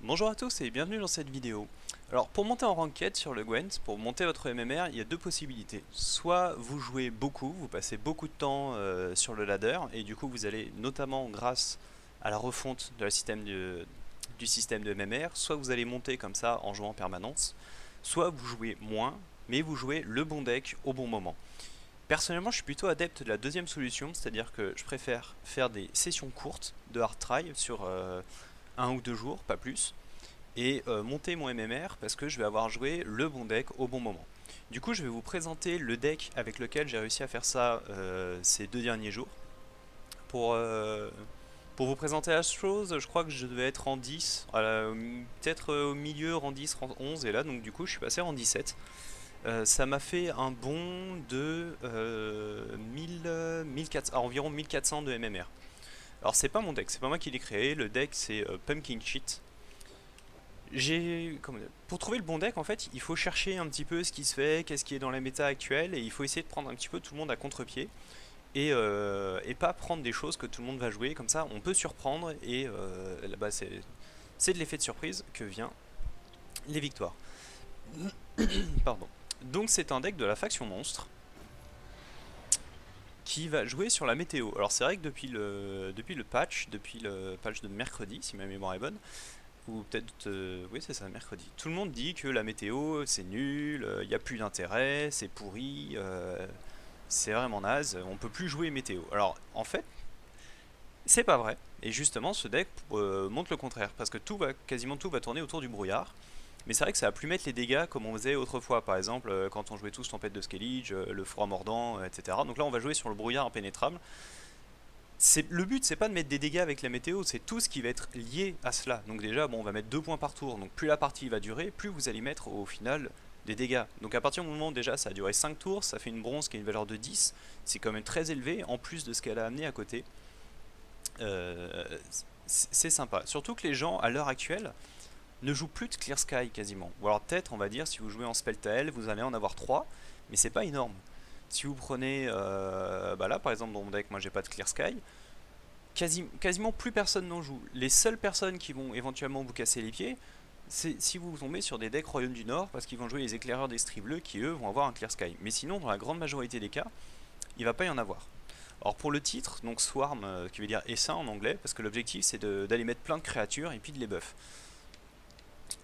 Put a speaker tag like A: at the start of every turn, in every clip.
A: Bonjour à tous et bienvenue dans cette vidéo. Alors pour monter en ranked sur le Gwent, pour monter votre MMR, il y a deux possibilités. Soit vous jouez beaucoup, vous passez beaucoup de temps sur le ladder et du coup vous allez notamment grâce à la refonte de du système de MMR, soit vous allez monter comme ça en jouant en permanence, soit vous jouez moins mais vous jouez le bon deck au bon moment. Personnellement je suis plutôt adepte de la deuxième solution, c'est-à-dire que je préfère faire des sessions courtes de hard try sur 1 ou 2 jours, pas plus et monter mon MMR parce que je vais avoir joué le bon deck au bon moment. Du coup, je vais vous présenter le deck avec lequel j'ai réussi à faire ça ces 2 derniers jours. Pour, euh, pour vous présenter la chose, je crois que je devais être en 10, peut-être au milieu, rang 10, rang 11, et là, donc du coup, je suis passé en 17. Ça m'a fait un bond de 1400, environ 1400 de MMR. Alors, c'est pas mon deck, c'est pas moi qui l'ai créé, le deck c'est Pumpkin Cheat. Pour trouver le bon deck, en fait, il faut chercher un petit peu ce qui se fait, qu'est-ce qui est dans la méta actuelle, et il faut essayer de prendre un petit peu tout le monde à contre-pied, et pas prendre des choses que tout le monde va jouer, comme ça on peut surprendre, et là-bas c'est de l'effet de surprise que vient les victoires. Pardon. Donc c'est un deck de la faction monstre, qui va jouer sur la météo. Alors c'est vrai que depuis le patch de mercredi, si ma mémoire est bonne, ou peut-être, oui c'est ça, mercredi. Tout le monde dit que la météo c'est nul, il n'y a plus d'intérêt, c'est pourri, c'est vraiment naze, on peut plus jouer météo. Alors en fait, c'est pas vrai. Et justement, ce deck montre le contraire, parce que quasiment tout va tourner autour du brouillard. Mais c'est vrai que ça va plus mettre les dégâts comme on faisait autrefois, par exemple quand on jouait tous Tempête de Skellige, le Froid Mordant, etc. Donc là on va jouer sur le brouillard impénétrable. Le but c'est pas de mettre des dégâts avec la météo, c'est tout ce qui va être lié à cela. Donc déjà bon on va mettre 2 points par tour, donc plus la partie va durer, plus vous allez mettre au final des dégâts. Donc à partir du moment où déjà ça a duré 5 tours, ça fait une bronze qui a une valeur de 10, c'est quand même très élevé en plus de ce qu'elle a amené à côté. Euh, c'est sympa. Surtout que les gens à l'heure actuelle ne jouent plus de Clear Sky quasiment. Ou alors peut-être on va dire si vous jouez en Spelltael vous allez en avoir 3, mais c'est pas énorme. Si vous prenez, bah là par exemple dans mon deck moi j'ai pas de Clear Sky, quasiment plus personne n'en joue. Les seules personnes qui vont éventuellement vous casser les pieds, c'est si vous tombez sur des decks Royaume du Nord, parce qu'ils vont jouer les éclaireurs d'Estrie Bleue qui eux vont avoir un Clear Sky. Mais sinon, dans la grande majorité des cas, il va pas y en avoir. Alors pour le titre, donc Swarm, qui veut dire essaim en anglais, parce que l'objectif c'est d'aller mettre plein de créatures et puis de les buff.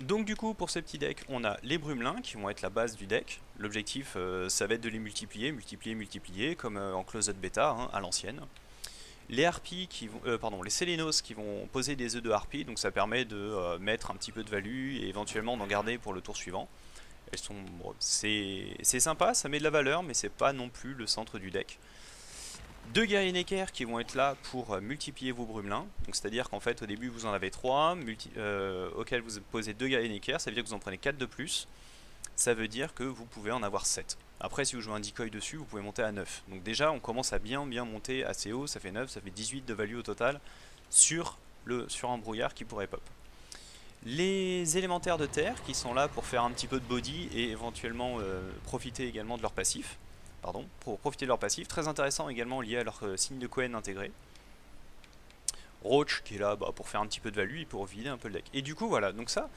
A: Donc du coup pour ce petit deck on a les brumelins qui vont être la base du deck. L'objectif ça va être de les multiplier comme en closed bêta hein, à l'ancienne. Les harpies les sélénos qui vont poser des œufs de harpie, donc ça permet de mettre un petit peu de value et éventuellement d'en garder pour le tour suivant. Bon, c'est sympa, ça met de la valeur, mais c'est pas non plus le centre du deck. Deux guerriers Necker qui vont être là pour multiplier vos brumelins. Donc c'est-à-dire qu'en fait au début vous en avez 3, auxquels vous posez 2 guerriers Necker, ça veut dire que vous en prenez 4 de plus. Ça veut dire que vous pouvez en avoir 7. Après si vous jouez un decoy dessus, vous pouvez monter à 9. Donc déjà on commence à bien monter assez haut, ça fait 9, ça fait 18 de value au total sur un brouillard qui pourrait pop. Les élémentaires de terre qui sont là pour faire un petit peu de body et éventuellement profiter également de leur passif. Pardon, pour profiter de leur passif. Très intéressant également lié à leur signe de Cohen intégré. Roach qui est là pour faire un petit peu de value et pour vider un peu le deck. Et du coup voilà, donc ça,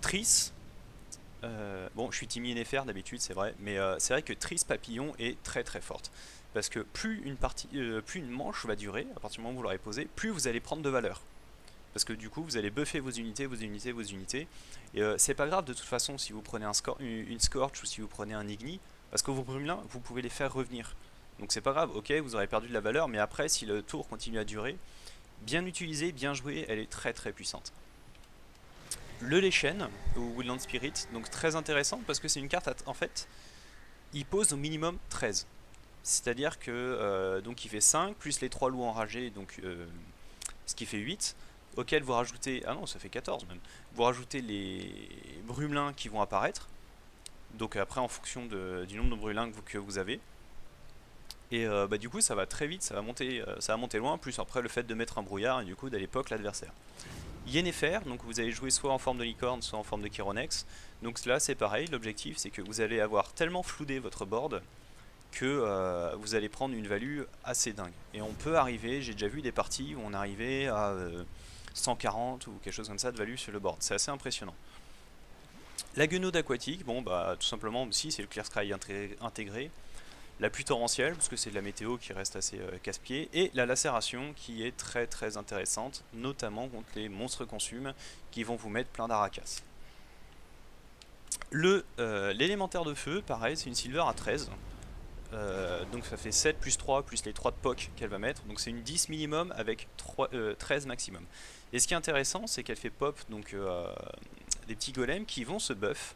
A: Triss, bon je suis Timmy NFR d'habitude c'est vrai, mais c'est vrai que Triss Papillon est très très forte. Parce que plus une manche va durer, à partir du moment où vous l'aurez posée, plus vous allez prendre de valeur. Parce que du coup vous allez buffer vos unités. Et c'est pas grave de toute façon si vous prenez une Scorch ou si vous prenez un Igni, parce que vos brumelins vous pouvez les faire revenir. Donc c'est pas grave, ok vous aurez perdu de la valeur, mais après si le tour continue à durer, bien utilisée, bien jouée, elle est très très puissante. Le Leshen, ou Woodland Spirit, donc très intéressant parce que c'est une carte en fait, il pose au minimum 13. C'est-à-dire que donc il fait 5 plus les 3 loups enragés, donc ce qui fait 8, auquel vous rajoutez, ah non ça fait 14 même, vous rajoutez les brumelins qui vont apparaître, donc après en fonction du nombre de brumelins que vous avez, et du coup ça va très vite, ça va monter loin, plus après le fait de mettre un brouillard et du coup d'aller poke l'adversaire. Yennefer, donc vous allez jouer soit en forme de licorne, soit en forme de Chironex, donc là c'est pareil, l'objectif c'est que vous allez avoir tellement floudé votre board que vous allez prendre une value assez dingue. Et on peut arriver, j'ai déjà vu des parties où on arrivait à 140 ou quelque chose comme ça de value sur le board. C'est assez impressionnant. La Guenaude aquatique, bon bah tout simplement aussi c'est le Clear Sky intégré. La pluie torrentielle, parce que c'est de la météo qui reste assez casse-pied, et la lacération qui est très très intéressante, notamment contre les monstres consumes qui vont vous mettre plein d'aracas. L'élémentaire de feu, pareil, c'est une silver à 13. Donc ça fait 7 plus 3 plus les 3 de POC qu'elle va mettre, donc c'est une 10 minimum avec 13 maximum. Et ce qui est intéressant, c'est qu'elle fait pop donc, des petits golems qui vont se buff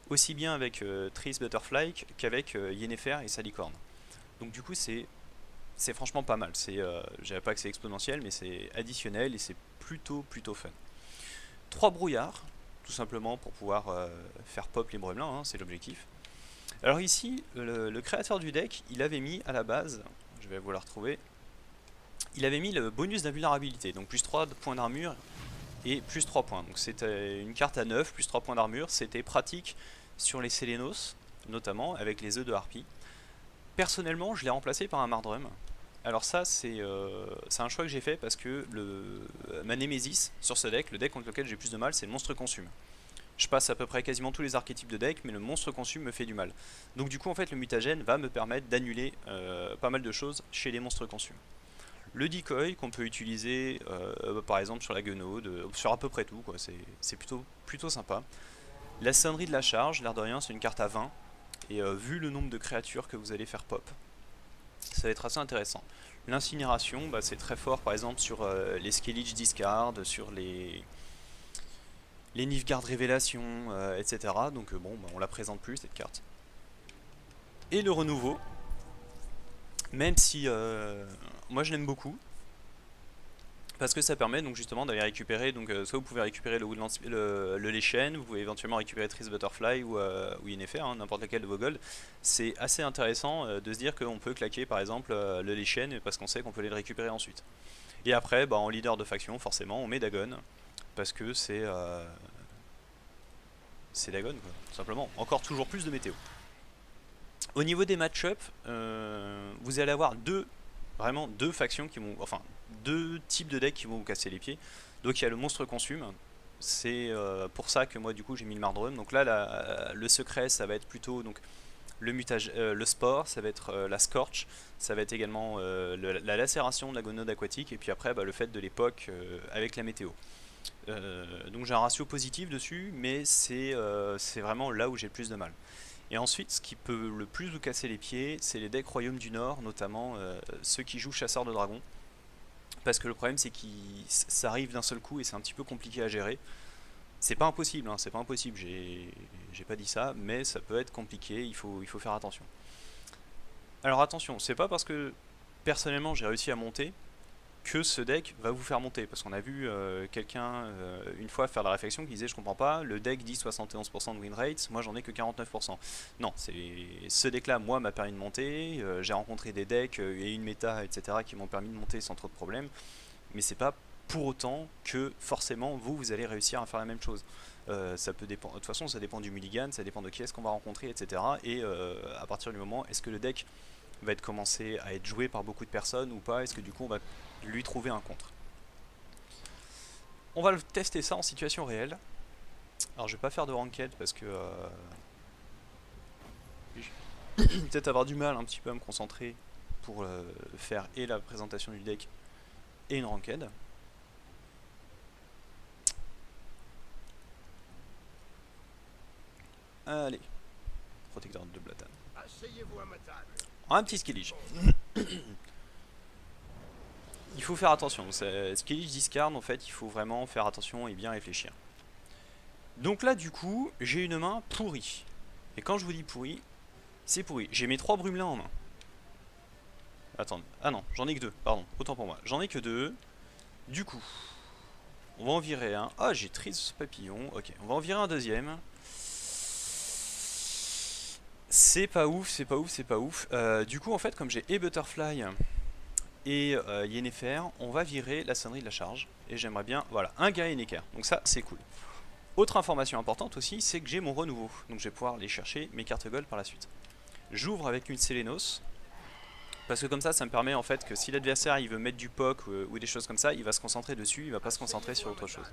A: aussi bien avec Tris Butterfly qu'avec Yennefer et Salicorne. Donc du coup c'est franchement pas mal. Je dirais pas que c'est exponentiel, mais c'est additionnel et c'est plutôt fun. 3 brouillards, tout simplement pour pouvoir faire pop les brumelins, hein, c'est l'objectif. Alors ici, le créateur du deck, il avait mis à la base, je vais vous la retrouver, il avait mis le bonus d'invulnérabilité, donc plus 3 points d'armure et plus 3 points. Donc c'était une carte à 9, plus 3 points d'armure, c'était pratique sur les Sélénos, notamment avec les œufs de harpie. Personnellement, je l'ai remplacé par un Mardrum. Alors ça, c'est un choix que j'ai fait parce que ma Némésis sur ce deck, le deck contre lequel j'ai plus de mal, c'est le monstre consume. Je passe à peu près quasiment tous les archétypes de deck, mais le monstre consume me fait du mal. Donc du coup, en fait, le mutagène va me permettre d'annuler pas mal de choses chez les monstres consumes. Le decoy qu'on peut utiliser par exemple sur la Guenaude, sur à peu près tout, c'est plutôt sympa. La sonnerie de la charge, l'air de rien, c'est une carte à 20. Et vu le nombre de créatures que vous allez faire pop, ça va être assez intéressant. L'incinération, bah, c'est très fort par exemple sur les Skellige Discard, sur les Nilfgaard Révélation, etc. Donc bon, bah, on la présente plus cette carte. Et le renouveau, même si moi je l'aime beaucoup, parce que ça permet donc justement d'aller récupérer, donc soit vous pouvez récupérer le Leshen, vous pouvez éventuellement récupérer Tris Butterfly ou Yennefer, hein, n'importe lequel de vos golds. C'est assez intéressant de se dire qu'on peut claquer par exemple le Leshen parce qu'on sait qu'on peut les récupérer ensuite. Et après, bah, en leader de faction, forcément, on met Dagon, parce que c'est Dagon, quoi, tout simplement. Encore toujours plus de météo. Au niveau des match-up, vous allez avoir vraiment deux factions qui vont, enfin deux types de decks qui vont vous casser les pieds. Donc il y a le monstre consume, c'est pour ça que moi du coup j'ai mis le Mardrum. Donc là le secret ça va être plutôt donc le sport, ça va être la scorch, ça va être également la lacération de la Guenaude aquatique et puis après bah, le fait de l'époque avec la météo. Donc j'ai un ratio positif dessus, mais c'est vraiment là où j'ai le plus de mal. Et ensuite, ce qui peut le plus vous casser les pieds, c'est les decks Royaume du Nord, notamment ceux qui jouent chasseurs de dragons. Parce que le problème, c'est que ça arrive d'un seul coup et c'est un petit peu compliqué à gérer. C'est pas impossible, hein, c'est pas impossible, j'ai pas dit ça, mais ça peut être compliqué, il faut faire attention. Alors attention, c'est pas parce que personnellement j'ai réussi à monter que ce deck va vous faire monter, parce qu'on a vu quelqu'un une fois faire la réflexion qui disait je comprends pas, le deck dit 71% de win rate, moi j'en ai que 49%. Non, ce deck là moi m'a permis de monter, j'ai rencontré des decks et une méta etc qui m'ont permis de monter sans trop de problèmes, mais c'est pas pour autant que forcément vous allez réussir à faire la même chose. Ça peut dépendre, de toute façon ça dépend du mulligan, ça dépend de qui est-ce qu'on va rencontrer etc. Et à partir du moment, est-ce que le deck va être commencé à être joué par beaucoup de personnes ou pas, est-ce que du coup on va lui trouver un contre. On va le tester ça en situation réelle. Alors je vais pas faire de ranked parce que je vais peut-être avoir du mal un petit peu à me concentrer pour faire et la présentation du deck et une ranked. Allez, protecteur de Blatan. Asseyez-vous à ma table. Un petit Skellige. Il faut faire attention, Skellige discard en fait il faut vraiment faire attention et bien réfléchir. Donc là du coup j'ai une main pourrie. Et quand je vous dis pourrie, c'est pourri. J'ai mes 3 brumelins en main. Attendez, ah non, j'en ai que 2, pardon, autant pour moi. J'en ai que 2. Du coup, on va en virer un. Ah j'ai Tris Papillon, ok, on va en virer un deuxième. C'est pas ouf, c'est pas ouf, c'est pas ouf. Du coup en fait comme j'ai et Butterfly et Yennefer, on va virer la sonnerie de la charge. Et j'aimerais bien, voilà, un gars Yennefer. Donc ça, c'est cool. Autre information importante aussi, c'est que j'ai mon renouveau. Donc je vais pouvoir aller chercher mes cartes gold par la suite. J'ouvre avec une Sélénos. Parce que comme ça me permet en fait que si l'adversaire il veut mettre du POC ou des choses comme ça, il va se concentrer dessus, il va pas se concentrer sur autre chose.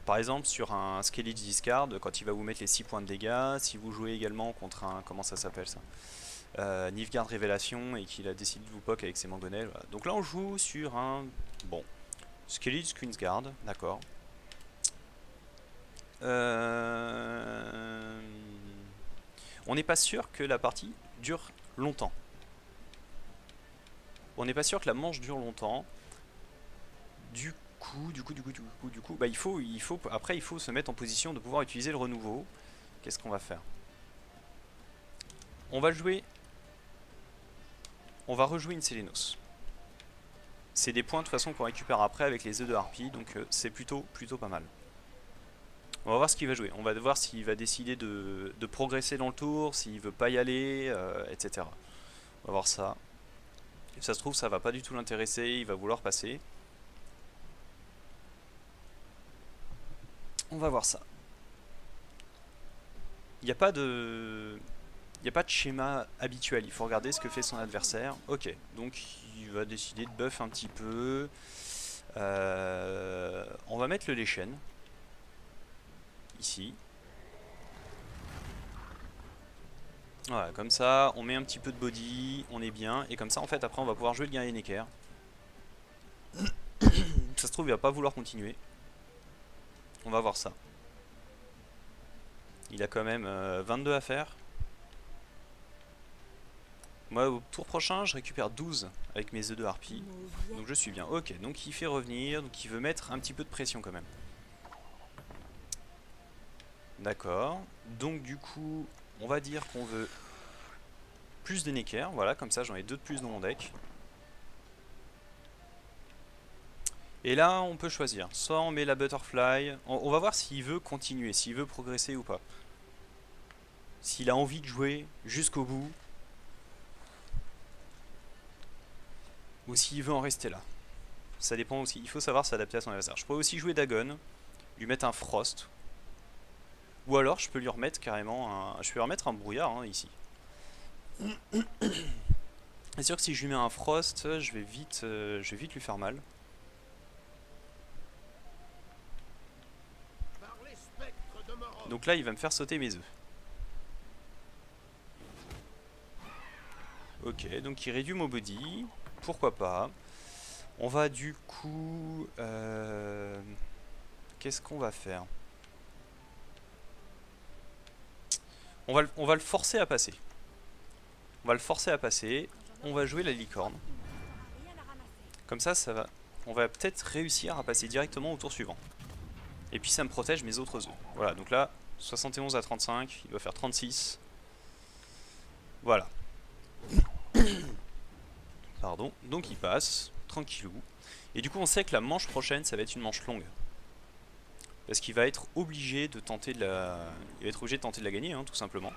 A: Par exemple sur un Skellige Discard, quand il va vous mettre les 6 points de dégâts, si vous jouez également contre un... comment ça s'appelle ça, Nilfgaard Révélation et qu'il a décidé de vous POC avec ses mangonels. Voilà. Donc là on joue sur un... bon, Skellige Queensguard, d'accord. On n'est pas sûr que la partie dure longtemps. On n'est pas sûr que la manche dure longtemps. Du coup, bah après il faut se mettre en position de pouvoir utiliser le renouveau. Qu'est-ce qu'on va faire? On va rejouer une Sélénos. C'est des points de toute façon qu'on récupère après avec les œufs de harpie, donc c'est plutôt pas mal. On va voir ce qu'il va jouer. On va voir s'il va décider de progresser dans le tour, s'il veut pas y aller, etc. On va voir ça. Si ça se trouve, ça va pas du tout l'intéresser, il va vouloir passer. On va voir ça. Il n'y a pas de... schéma habituel, il faut regarder ce que fait son adversaire. Ok, donc il va décider de buff un petit peu. On va mettre le Leshen. Ici. Voilà, comme ça, on met un petit peu de body, on est bien. Et comme ça, en fait, après, on va pouvoir jouer le guerrier Necker. Ça se trouve, il va pas vouloir continuer. On va voir ça. Il a quand même 22 à faire. Moi, au tour prochain, je récupère 12 avec mes œufs de harpie. Donc je suis bien. Ok, donc il fait revenir. Donc il veut mettre un petit peu de pression quand même. D'accord. Donc du coup, on va dire qu'on veut plus de Necker. Voilà, comme ça j'en ai 2 de plus dans mon deck. Et là, on peut choisir. Soit on met la Butterfly. On va voir s'il veut continuer, s'il veut progresser ou pas. S'il a envie de jouer jusqu'au bout. Ou s'il veut en rester là. Ça dépend aussi. Il faut savoir s'adapter à son adversaire. Je pourrais aussi jouer Dagon. Lui mettre un Frost. Ou alors je peux lui remettre carrément un... je peux lui remettre un brouillard hein, ici. C'est sûr que si je lui mets un Frost, je vais vite lui faire mal. Donc là il va me faire sauter mes œufs. Ok, donc il réduit mon body. Pourquoi pas. On va du coup... qu'est-ce qu'on va faire? On va le forcer à passer. On va le forcer à passer. On va jouer la licorne. Comme ça, ça va. On va peut-être réussir à passer directement au tour suivant. Et puis ça me protège mes autres œufs. Voilà, donc là, 71 à 35, il va faire 36. Voilà. Pardon. Donc il passe, tranquillou. Et du coup, on sait que la manche prochaine, ça va être une manche longue. Parce qu'il va être obligé de tenter de la... il va être obligé de tenter de la gagner, hein, tout simplement.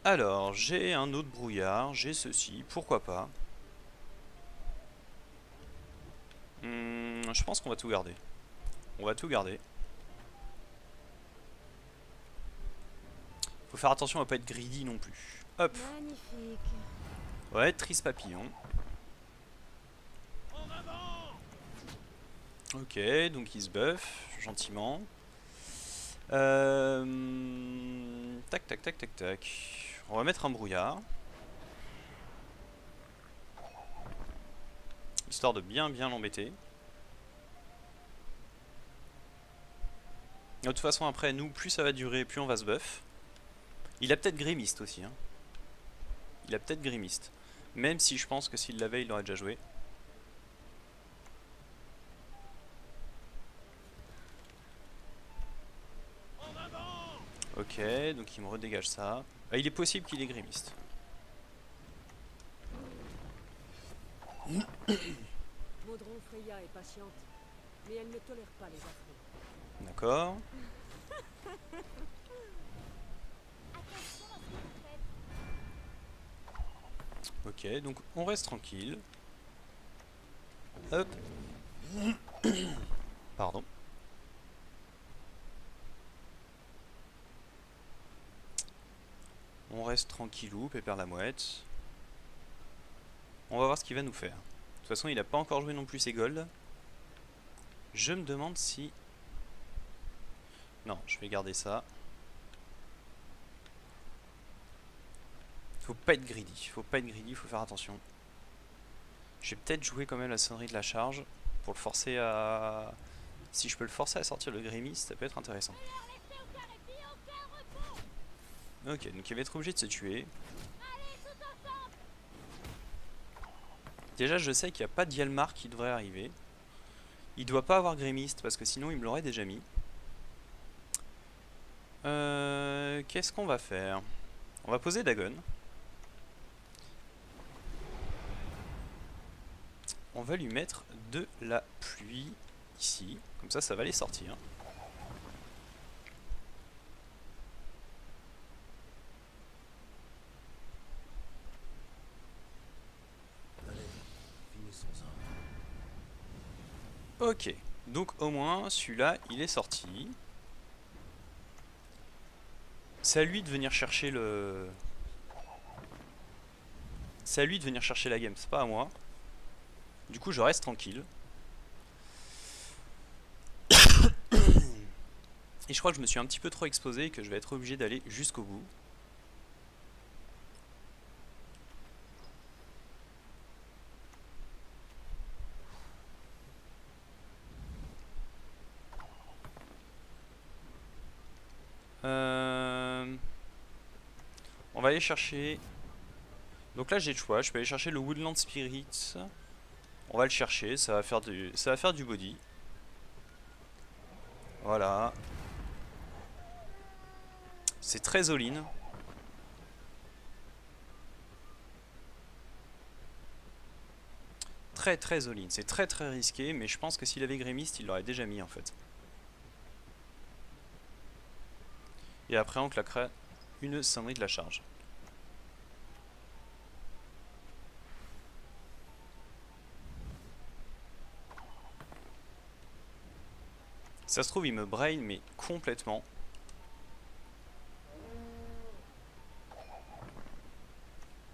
A: Alors, j'ai un autre brouillard, j'ai ceci, pourquoi pas. Je pense qu'on va tout garder. On va tout garder. Faut faire attention à pas être greedy non plus. Hop.
B: Magnifique.
A: Ouais, triste papillon. Ok, donc il se buff gentiment. Tac, tac, tac, tac, tac. On va mettre un brouillard. Histoire de bien l'embêter. De toute façon, après, nous, plus ça va durer, plus on va se buff. Il a peut-être Grimist aussi. Hein. Il a peut-être Grimist. Même si je pense que s'il l'avait, il l'aurait déjà joué. Ok, donc il me redégage ça. Ah, il est possible qu'il ait Grimist.
B: Maudron Freya est patiente, mais elle ne tolère pas les affronts.
A: D'accord. Ok, donc on reste tranquille. Hop. Pardon. On reste tranquillou, pépère la mouette. On va voir ce qu'il va nous faire. De toute façon, il n'a pas encore joué non plus ses golds. Je me demande si... Non, je vais garder ça. Faut pas être greedy, faut pas être greedy, faut faire attention. Je vais peut-être jouer quand même la sonnerie de la charge pour le forcer à... Si je peux le forcer à sortir le grémiste, ça peut être intéressant. Ok, donc il va être obligé de se tuer. Déjà, je sais qu'il n'y a pas de Yelmar qui devrait arriver. Il doit pas avoir grémiste parce que sinon il me l'aurait déjà mis. Qu'est-ce qu'on va faire? On va poser Dagon. On va lui mettre de la pluie ici. Comme ça va les sortir. Ok, donc au moins celui-là il est sorti. C'est à lui de venir chercher le... C'est à lui de venir chercher la game, c'est pas à moi. Du coup je reste tranquille. Et je crois que je me suis un petit peu trop exposé et que je vais être obligé d'aller jusqu'au bout. On va aller chercher... Donc là j'ai le choix, je peux aller chercher le Woodland Spirit. On va le chercher, ça va faire du body. Voilà. C'est très all-in. Très très all-in, c'est très très risqué, mais je pense que s'il avait grémiste, il l'aurait déjà mis en fait. Et après on claquera une sonnerie de la charge. Ça se trouve il me brain mais complètement.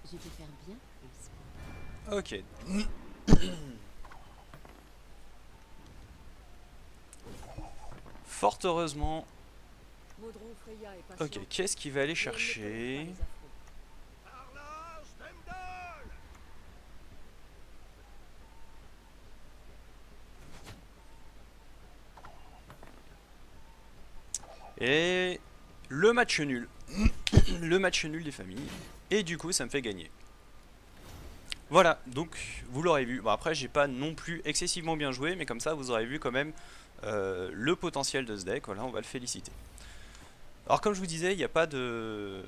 B: Je vais faire bien plus.
A: Ok. Fort heureusement. Ok, qu'est-ce qu'il va aller chercher? Et le match nul. Le match nul des familles. Et du coup, ça me fait gagner. Voilà, donc vous l'aurez vu. Bon, après, j'ai pas non plus excessivement bien joué, mais comme ça, vous aurez vu quand même le potentiel de ce deck. Voilà, on va le féliciter. Alors, comme je vous disais, il n'y a pas de...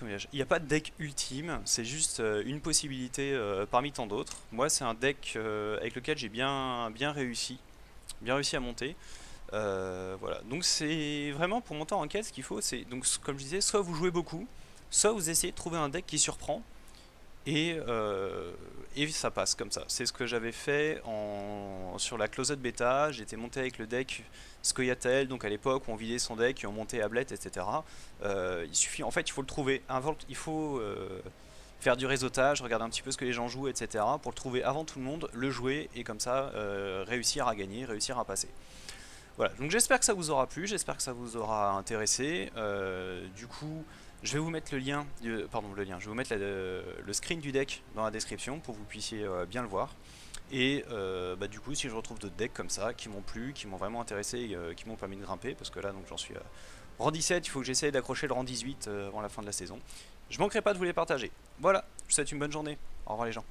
A: Il n'y a pas de deck ultime, c'est juste une possibilité parmi tant d'autres. Moi, c'est un deck avec lequel j'ai bien réussi à monter. Voilà, donc c'est vraiment pour monter en quête, ce qu'il faut, c'est donc comme je disais, soit vous jouez beaucoup, soit vous essayez de trouver un deck qui surprend et ça passe comme ça. C'est ce que j'avais fait sur la Closet Beta. J'étais monté avec le deck Scoia'tael, donc à l'époque où on vidait son deck et on montait Ablet, etc. Il suffit, en fait, il faut le trouver. Il faut faire du réseautage, regarder un petit peu ce que les gens jouent, etc. pour le trouver avant tout le monde, le jouer et comme ça réussir à gagner, réussir à passer. Voilà, donc j'espère que ça vous aura plu, j'espère que ça vous aura intéressé. Du coup, je vais vous mettre le lien, je vais vous mettre le screen du deck dans la description pour que vous puissiez bien le voir. Et du coup, si je retrouve d'autres decks comme ça, qui m'ont plu, qui m'ont vraiment intéressé, qui m'ont permis de grimper, parce que là, donc j'en suis à rang 17, il faut que j'essaye d'accrocher le rang 18 avant la fin de la saison. Je manquerai pas de vous les partager. Voilà, je vous souhaite une bonne journée. Au revoir les gens.